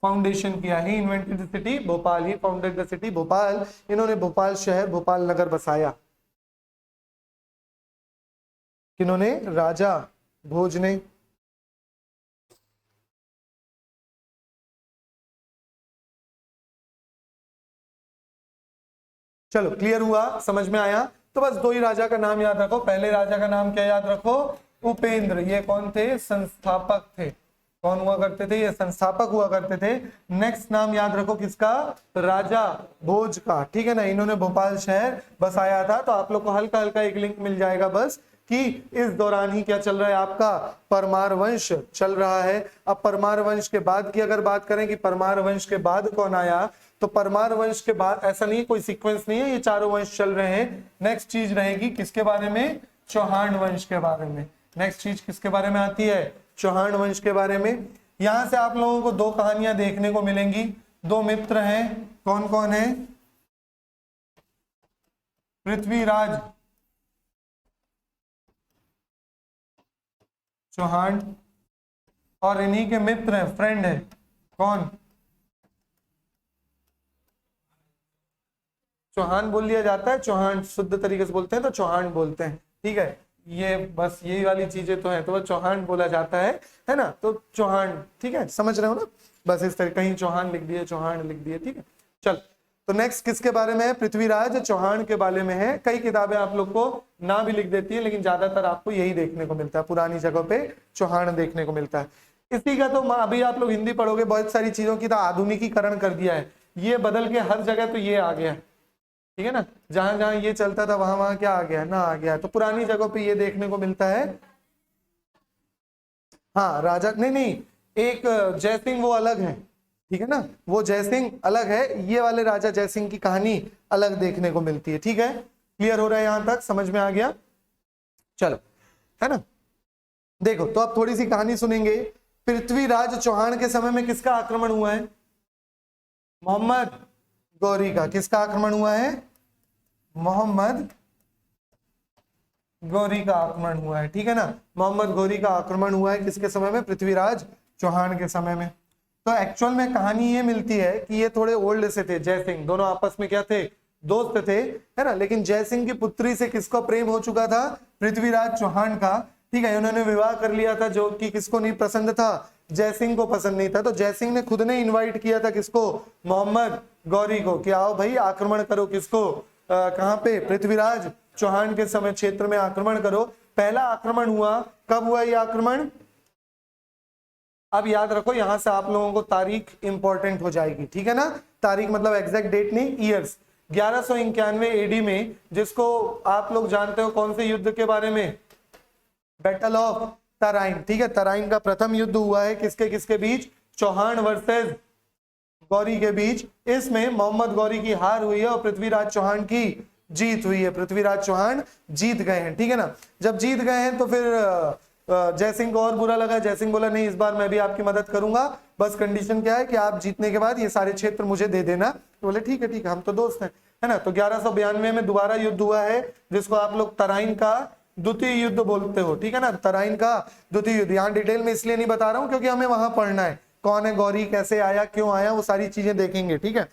फाउंडेशन किया। He invented the city Bhopal, he founded the city Bhopal. इन्होंने भोपाल शहर, भोपाल नगर बसाया। किन्होंने? राजा भोज ने। चलो, क्लियर हुआ? समझ में आया? तो बस 2 ही राजा का नाम याद रखो। पहले राजा का नाम क्या याद रखो? उपेंद्र। ये कौन थे? संस्थापक थे। कौन हुआ करते थे? ये संस्थापक हुआ करते थे। नेक्स्ट नाम याद रखो किसका? राजा भोज का, ठीक है ना। इन्होंने भोपाल शहर बसाया था। तो आप लोग को हल्का हल्का एक लिंक मिल जाएगा बस कि इस दौरान ही क्या चल रहा है आपका? परमार वंश चल रहा है। अब परमार वंश के बाद की अगर बात करें कि परमार वंश के बाद कौन आया, तो परमार वंश के बाद ऐसा नहीं, कोई सीक्वेंस नहीं है, ये चारों वंश चल रहे हैं। नेक्स्ट चीज रहेगी किसके बारे में? चौहान वंश के बारे में। नेक्स्ट चीज किसके बारे में आती है? चौहान वंश के बारे में। यहां से आप लोगों को 2 कहानियां देखने को मिलेंगी। 2 मित्र हैं, कौन कौन है? पृथ्वीराज चौहान और इन्हीं के मित्र हैं, फ्रेंड है, कौन? चौहान बोल लिया जाता है, चौहान शुद्ध तरीके से बोलते हैं तो चौहान बोलते हैं, ठीक है। ये बस यही वाली चीजें तो है, तो वह चौहान बोला जाता है ना। तो चौहान, ठीक है, समझ रहे हो ना। बस इस तरह, कहीं चौहान लिख दिए, चौहान लिख दिए, ठीक है। चल, तो नेक्स्ट किसके बारे में है? पृथ्वीराज चौहान के बारे में है। कई किताबें आप लोग को ना भी लिख देती है, लेकिन ज्यादातर आपको यही देखने को मिलता है, पुरानी जगह पे चौहान देखने को मिलता है। इसी का तो अभी आप लोग हिंदी पढ़ोगे, बहुत सारी चीजों की तो आधुनिकीकरण कर दिया है, ये बदल के हर जगह तो ये आ गया है, ठीक है ना। जहां जहां ये चलता था वहां वहां क्या आ गया? ना आ गया। तो पुरानी जगहों पे ये देखने को मिलता है। हाँ, राजा नहीं, एक जयसिंह वो अलग है, ठीक है ना, वो जयसिंह अलग है। ये वाले राजा जयसिंह की कहानी अलग देखने को मिलती है, ठीक है। क्लियर हो रहा है? यहां तक समझ में आ गया? चलो, है ना। देखो, तो अब थोड़ी सी कहानी सुनेंगे। पृथ्वीराज चौहान के समय में किसका आक्रमण हुआ है? मोहम्मद गौरी का। किसका आक्रमण हुआ है? मोहम्मद गौरी का आक्रमण हुआ है, ठीक है ना। मोहम्मद गौरी का आक्रमण हुआ है किसके समय में? पृथ्वीराज चौहान के समय में। तो एक्चुअल में कहानी ये मिलती है कि ये थोड़े ओल्ड से थे, जय सिंह, दोनों आपस में क्या थे? दोस्त थे, है ना। लेकिन जय सिंह की पुत्री से किसको प्रेम हो चुका था? पृथ्वीराज चौहान का, ठीक है। उन्होंने विवाह कर लिया था, जो कि किसको नहीं पसंद था? जय सिंह को पसंद नहीं था। तो जय सिंह ने खुद ने इनवाइट किया था किसको? मोहम्मद गौरी को, कि आओ भाई आक्रमण करो। किसको? कहां पे? पृथ्वीराज चौहान के समय क्षेत्र में आक्रमण करो। पहला आक्रमण हुआ, कब हुआ ये आक्रमण? अब याद रखो, यहां से आप लोगों को तारीख इंपॉर्टेंट हो जाएगी, ठीक है ना। तारीख मतलब एग्जैक्ट डेट नहीं, ईयर्स। 1191 एडी में, जिसको आप लोग जानते हो कौन से युद्ध के बारे में? बैटल ऑफ तराइन, ठीक है। तराइन का प्रथम युद्ध हुआ है किसके किसके बीच? चौहान वर्सेस गौरी के बीच। इसमें मोहम्मद गौरी की हार हुई है और पृथ्वीराज चौहान की जीत हुई है। पृथ्वीराज चौहान जीत गए हैं, ठीक है ना। जब जीत गए हैं तो फिर जय सिंह को और बुरा लगा। जय सिंह बोला नहीं, इस बार मैं भी आपकी मदद करूंगा, बस कंडीशन क्या है कि आप जीतने के बाद ये सारे क्षेत्र मुझे दे देना। तो बोले ठीक है, हम तो दोस्त हैं, है ना। तो 1192 में दोबारा युद्ध हुआ है, जिसको आप लोग तराइन का द्वितीय युद्ध बोलते हो, ठीक है ना। तराइन का द्वितीय युद्ध। यहाँ डिटेल में इसलिए नहीं बता रहा हूँ क्योंकि हमें वहां पढ़ना है, कौन है गौरी, कैसे आया, क्यों आया, वो सारी चीजें देखेंगे, ठीक है।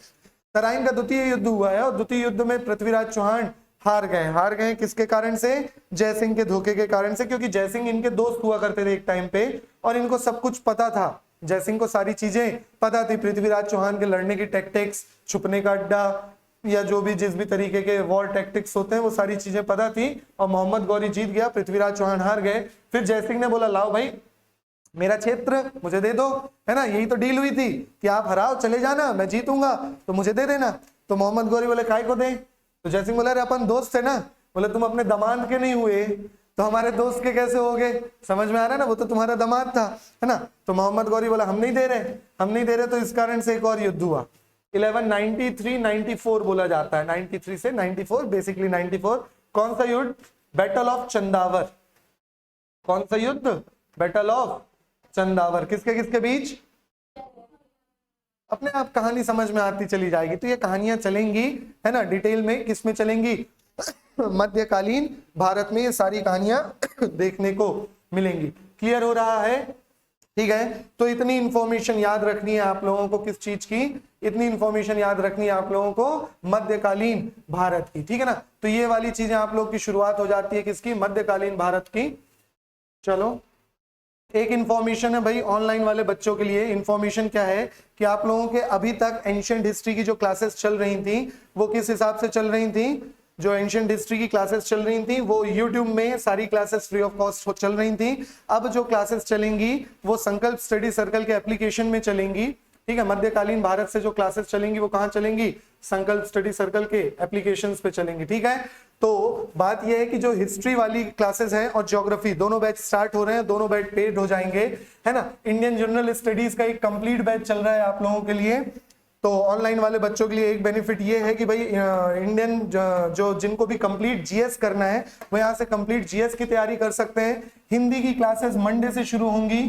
तराइन का द्वितीय युद्ध हुआ है और द्वितीय युद्ध में पृथ्वीराज चौहान हार गए किसके कारण से? जय सिंह के धोखे के कारण से, क्योंकि जय सिंह इनके दोस्त हुआ करते थे एक टाइम पे और इनको सब कुछ पता था। जय सिंह को सारी चीजें पता थी, पृथ्वीराज चौहान के लड़ने की टैक्टिक्स, छुपने का अड्डा, या जो भी जिस भी तरीके के वॉर टैक्टिक्स होते हैं वो सारी चीजें पता थी। और मोहम्मद गौरी जीत गया, पृथ्वीराज चौहान हार गए। फिर जय सिंह ने बोला लाओ भाई मेरा क्षेत्र मुझे दे दो, है ना। यही तो डील हुई थी कि आप हराओ चले जाना, मैं जीतूंगा तो मुझे दे देना। तो मोहम्मद गौरी बोले काय को दे? तो जय सिंह बोला अरे अपन दोस्त थे ना। बोले तुम अपने दामाद के नहीं हुए तो हमारे दोस्त के कैसे हो गए? समझ में आ रहा है ना, वो तो तुम्हारा दामाद था, है ना। तो मोहम्मद गौरी बोला हम नहीं दे रहे। तो इस कारण से एक और युद्ध हुआ, 1193-94 बोला जाता है, 93 से 94, बेसिकली 94। कौन सा युद्ध? Battle of Chandawar. कौन सा युद्ध? Battle of Chandawar. किसके किसके बीच? अपने आप कहानी समझ में आती चली जाएगी। तो ये कहानियां चलेंगी, है ना, डिटेल में। किस में चलेंगी? मध्यकालीन भारत में ये सारी कहानियां देखने को मिलेंगी। क्लियर हो रहा है? ठीक है। तो इतनी इंफॉर्मेशन याद रखनी है आप लोगों को। किस चीज की? इतनी इंफॉर्मेशन याद रखनी है आप लोगों को मध्यकालीन भारत की, ठीक है ना। तो ये वाली चीजें आप लोग की शुरुआत हो जाती है किसकी? मध्यकालीन भारत की। चलो एक इंफॉर्मेशन है भाई ऑनलाइन वाले बच्चों के लिए। इंफॉर्मेशन क्या है कि आप लोगों के अभी तक एंशिएंट हिस्ट्री की जो क्लासेस चल रही थी वो किस हिसाब से चल रही थी? जो एंशिएंट हिस्ट्री की क्लासेस चल रही थी वो यूट्यूब में सारी क्लासेस फ्री ऑफ कॉस्ट चल रही थी। अब जो क्लासेस चलेंगी वो संकल्प स्टडी सर्कल के एप्लीकेशन में चलेंगी, ठीक है। मध्यकालीन भारत से जो क्लासेस चलेंगी वो कहां चलेंगी? संकल्प स्टडी सर्कल के एप्लीकेशंस पे चलेंगी, ठीक है। तो बात यह है कि जो हिस्ट्री वाली क्लासेस हैं और ज्योग्राफी दोनों बैच स्टार्ट हो रहे हैं, दोनों बैच पेड हो जाएंगे, है ना। इंडियन जनरल स्टडीज का एक कंप्लीट बैच चल रहा है आप लोगों के लिए। तो ऑनलाइन वाले बच्चों के लिए एक बेनिफिट ये है कि भाई इंडियन जो जिनको भी कंप्लीट जीएस करना है वो यहाँ से कंप्लीट जीएस की तैयारी कर सकते हैं। हिंदी की क्लासेस मंडे से शुरू होंगी।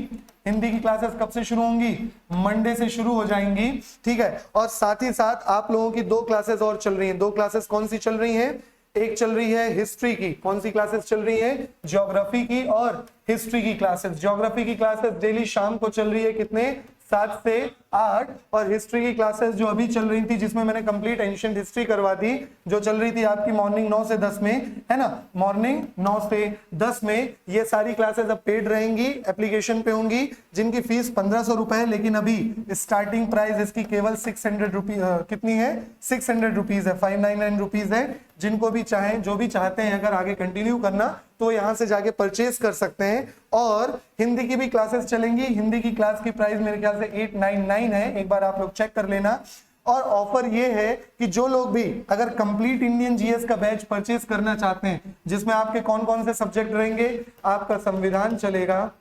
हिंदी की क्लासेस कब से शुरू होंगी? मंडे से शुरू हो जाएंगी, ठीक है। और साथ ही साथ आप लोगों की 2 क्लासेस और चल रही हैं। 2 क्लासेस कौन सी चल रही हैं? एक चल रही है हिस्ट्री की। कौन सी क्लासेस चल रही है? ज्योग्राफी की और हिस्ट्री की क्लासेस। ज्योग्राफी की क्लासेस डेली शाम को चल रही है, कितने? 7 से 8। और हिस्ट्री की क्लासेस जो अभी चल रही थी, जिसमें मैंने कंप्लीट एंशिएंट हिस्ट्री करवा दी, जो चल रही थी आपकी मॉर्निंग 9 से 10 में, है ना। मॉर्निंग 9 से 10 में ये सारी क्लासेस अब पेड रहेंगी, एप्लीकेशन पे होंगी, जिनकी फीस 1500 रुपए है। लेकिन अभी स्टार्टिंग प्राइस इसकी केवल 600 रुपीज, कितनी है? 600 रुपीज है, 599 रुपीज है। जिनको भी चाहें, जो भी चाहते हैं अगर आगे कंटिन्यू करना तो यहाँ से जाके परचेज कर सकते हैं। और हिंदी की भी क्लासेस चलेंगी। हिंदी की क्लास की प्राइस मेरे ख्याल से 899 है, एक बार आप लोग चेक कर लेना। और ऑफर ये है कि जो लोग भी अगर कंप्लीट इंडियन जीएस का बैच परचेज करना चाहते हैं, जिसमें आपके कौन कौन से सब्जेक्ट रहेंगे? आपका संविधान चलेगा,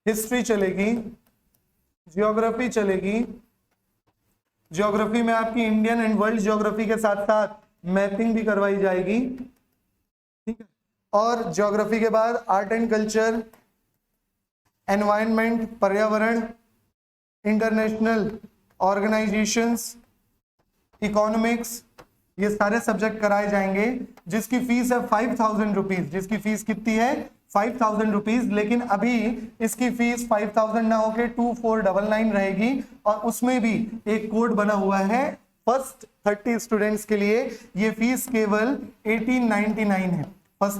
हिस्ट्री चलेगी, ज्योग्राफी चलेगी। ज्योग्राफी में आपकी इंडियन एंड वर्ल्ड ज्योग्राफी के साथ साथ मैपिंग भी करवाई जाएगी, ठीक है। और ज्योग्राफी के बाद आर्ट एंड कल्चर, एनवायरनमेंट, पर्यावरण, इंटरनेशनल ऑर्गेनाइजेशंस, इकोनॉमिक्स, ये सारे सब्जेक्ट कराए जाएंगे, जिसकी फीस है 5,000 रुपीज। जिसकी फीस कितनी है? 5,000 रुपीज। लेकिन अभी इसकी फीस 5,000 ना होके 2,499 रहेगी, और उसमें भी एक कोड बना हुआ है फर्स्ट 30 स्टूडेंट्स के लिए। ये फीस केवल 1899 है। फर्स्ट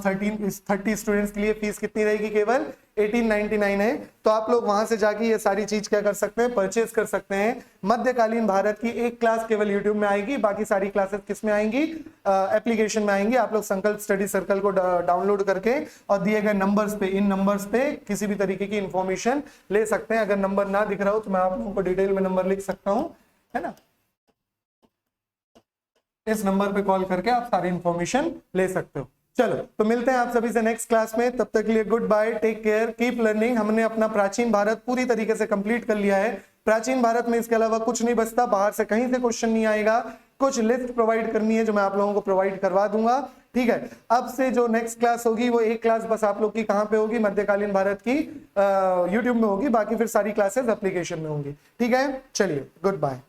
30 स्टूडेंट्स के लिए फीस कितनी रहेगी? केवल 1899 है। तो आप लोग वहां से जाके ये सारी चीज क्या कर सकते हैं? परचेज कर सकते हैं। मध्यकालीन भारत की एक क्लास केवल यूट्यूब में आएगी, बाकी सारी क्लासेस किस में आएंगी? एप्लीकेशन में आएंगी। आप लोग संकल्प स्टडी सर्कल को डाउनलोड करके और दिए गए नंबर्स पे, इन नंबर्स पे किसी भी तरीके की इंफॉर्मेशन ले सकते हैं। अगर नंबर ना दिख रहा हो तो मैं आप लोगों को डिटेल में नंबर लिख सकता हूं, है ना। इस नंबर पे कॉल करके आप सारी इंफॉर्मेशन ले सकते हो। चलो, तो मिलते हैं आप सभी से नेक्स्ट क्लास में। तब तक के लिए goodbye, take care, keep learning. हमने अपना प्राचीन भारत पूरी तरीके से कंप्लीट कर लिया है। प्राचीन भारत में इसके अलावा कुछ नहीं बचता, बाहर से कहीं से क्वेश्चन नहीं आएगा। कुछ लिस्ट प्रोवाइड करनी है जो मैं आप लोगों को प्रोवाइड करवा दूंगा, ठीक है। अब से जो नेक्स्ट क्लास होगी वो एक क्लास बस आप लोग की कहां पे होगी? मध्यकालीन भारत की यूट्यूब में होगी, बाकी फिर सारी क्लासेस एप्लीकेशन में होंगी, ठीक है। चलिए, गुड बाय।